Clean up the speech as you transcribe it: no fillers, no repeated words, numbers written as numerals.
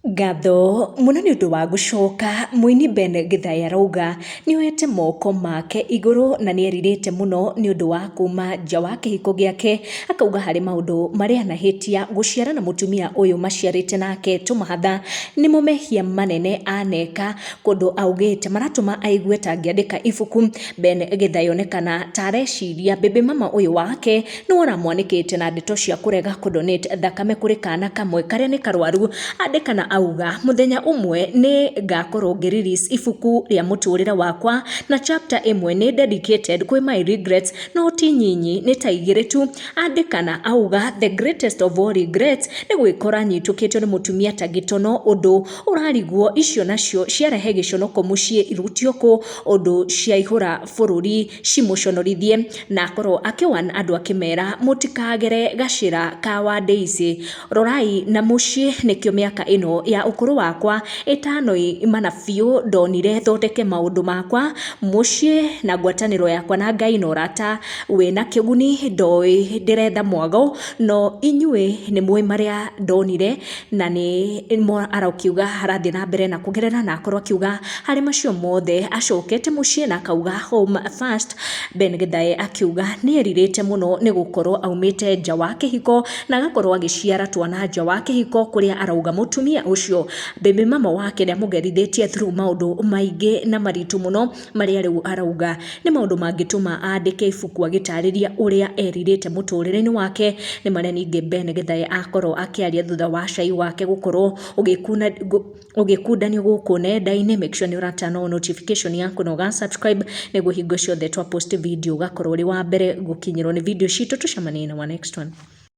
Ngatho muno nĩ ũndũ wa gũcoka. Mũini Ben Githae arauga nĩoete moko make igũrũ na nĩerirĩte mũno nĩ ũndũ wa kuma nja wa kĩhiko gĩake. Akauga harĩ maũndũ marĩa anahĩtia gũciara na mũtumia ũyũ maciarĩte nake tũmahatha nĩmo mehia manene aneka, kũndũ augĩte maratũma aigue ta angĩandĩka ibuku. Ben Githae onekana ta areciria baby mama ũyũ wake nĩwe ũramwanĩkĩte na ndeto cia kũrega kũdonate thakame kũrĩ kana kamwe karĩa nĩ karwaru. Andĩkana auga muthenya umwe nĩ ngakorwo ngĩ-release ibuku rĩa mũtũrĩre wakwa na chapter ĩmwe nĩ dedicated kwĩ my regrets, no ti nyinyi nĩ ta igĩrĩ tu. Andĩkana auga the greatest of all regrets nĩ gwĩkora nyitũkĩtwo nĩ mũtumia ta gĩtono, ũndũ ũrarigwo icio nacio ciarehe gĩconoko mũciĩ irutio kũ, ũndũ ciaihũra bũrũri cimũconorithie, na akorwo akĩwarn andũ akĩmera mũtikagere gacĩra ka wa Daisy, rorai na mũciĩ nĩkĩo mĩaka ĩno ya ũkũrũ wakwa ĩtano mana biũ ndonire thondeke maũndũ makwa mũciĩ na ngwatanĩro yakwa na Ngai na ũrata wĩna kĩguni, ndoĩ ndĩretha mwago no inyuĩ nĩ mũĩ marĩa ndonire na nĩ arakiuga harathiĩ na mbere na kũgerera, na akorwo akiuga harĩ macio mothe acokete mũciĩ na akauga home first. Ben Githae akiuga nĩerirĩte mũno nĩ gũkorwo aumĩte nja wa kĩhiko na agakorwo agĩciara twana nja wa kĩhiko, kũrĩa arauga mũtumia ũcio baby mama wake nĩamũgerithĩtie through maũndũ maingĩ na maritũ mũno, marĩa rĩu arauga nĩ maũndũ mangĩtũma andĩke ibuku agĩtarĩria ũrĩa erirĩte mũtũrĩre-inĩ wake. Nĩ marĩa ningĩ Ben Githae akorwo akĩaria thutha wa cai wake gũkorwo ũgĩkundanio gũkũ nenda-inĩ. Make sure nĩ ũratana notification yaku na ũga-subscribe nĩguo hingo ciothe twa post video ũgakorwo ũrĩ wa mbere gũkinyĩrwo nĩ video citũ. Tũcemanie na wa next one.